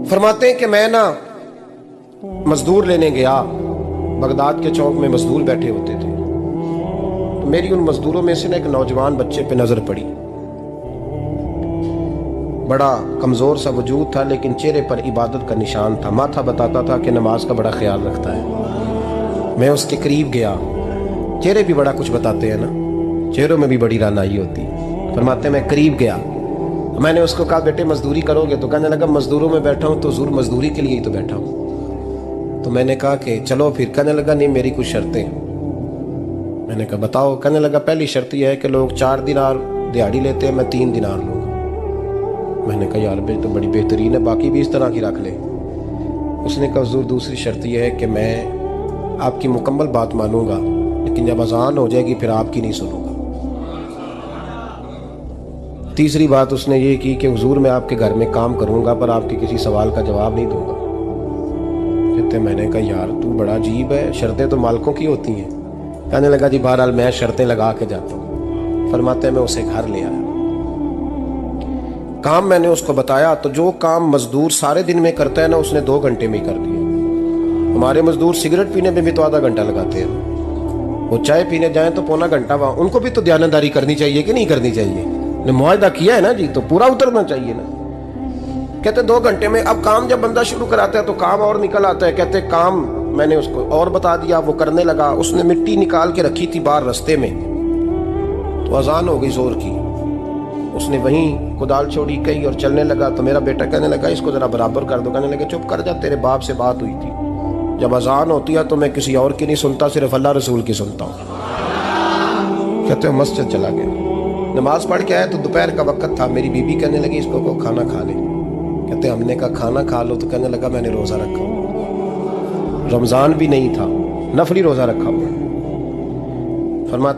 فرماتے ہیں کہ میں نا مزدور لینے گیا، بغداد کے چوک میں مزدور بیٹھے ہوتے تھے، تو میری ان مزدوروں میں سے نا ایک نوجوان بچے پہ نظر پڑی۔ بڑا کمزور سا وجود تھا لیکن چہرے پر عبادت کا نشان تھا، ماتھا بتاتا تھا کہ نماز کا بڑا خیال رکھتا ہے۔ میں اس کے قریب گیا، چہرے بھی بڑا کچھ بتاتے ہیں نا، چہروں میں بھی بڑی رانائی ہوتی ہے۔ فرماتے ہیں میں قریب گیا، میں نے اس کو کہا بیٹے مزدوری کرو گے؟ تو کہنے لگا مزدوروں میں بیٹھا ہوں تو حضور مزدوری کے لیے ہی تو بیٹھا ہوں۔ تو میں نے کہا کہ چلو پھر۔ کہنے لگا نہیں میری کچھ شرطیں ہیں۔ میں نے کہا بتاؤ؟ کہنے لگا پہلی شرط یہ ہے کہ لوگ 4 دینار دیہاڑی لیتے ہیں، میں 3 دینار لوں گا۔ میں نے کہا یار بھائی تو بڑی بہترین ہے، باقی بھی اس طرح کی رکھ لے۔ اس نے کہا حضور دوسری شرط یہ ہے کہ میں آپ کی مکمل بات مانوں گا لیکن جب اذان ہو جائے گی پھر آپ کی نہیں سنوں گا۔ تیسری بات اس نے یہ کی کہ حضور میں آپ کے گھر میں کام کروں گا پر آپ کے کسی سوال کا جواب نہیں دوں گا۔ کہتے میں نے کہا یار تو بڑا عجیب ہے، شرطیں تو مالکوں کی ہوتی ہیں۔ کہنے لگا جی بہرحال میں شرطیں لگا کے جاتا ہوں۔ فرماتے ہیں میں اسے گھر لے آیا، کام میں نے اس کو بتایا تو جو کام مزدور سارے دن میں کرتا ہے نا اس نے 2 گھنٹے میں ہی کر دیا۔ ہمارے مزدور سگریٹ پینے میں بھی تو آدھا گھنٹہ لگاتے ہیں، وہ چائے پینے جائیں تو پونا گھنٹہ وہاں۔ ان کو بھی تو دیانتداری کرنی چاہیے کہ نہیں کرنی چاہیے؟ نے معاہدہ کیا ہے نا جی تو پورا اترنا چاہیے نا۔ کہتے 2 گھنٹے میں۔ اب کام جب بندہ شروع کراتا ہے تو کام اور نکل آتا ہے۔ کہتے کام میں نے اس کو اور بتا دیا، وہ کرنے لگا۔ اس نے مٹی نکال کے رکھی تھی باہر رستے میں، تو اذان ہو گئی زور کی، اس نے وہیں کدال چھوڑی کہی اور چلنے لگا۔ تو میرا بیٹا کہنے لگا اس کو ذرا برابر کر دو۔ کہنے لگا چپ کر جا، تیرے باپ سے بات ہوئی تھی، جب اذان ہوتی ہے تو میں کسی اور کی نہیں سنتا، صرف اللہ رسول کی سنتا ہوں۔ کہتے ہیں مسجد چلا گیا، نماز پڑھ کے آیا تو دوپہر کا وقت تھا۔ میری بیوی کہنے لگی اس کو کھانا کھا لے۔ کہتے ہم نے کہا کھانا کھا لو، تو کہنے لگا میں نے روزہ رکھا ہوا، رمضان بھی نہیں تھا، نفلی روزہ رکھا ہوا۔ فرماتے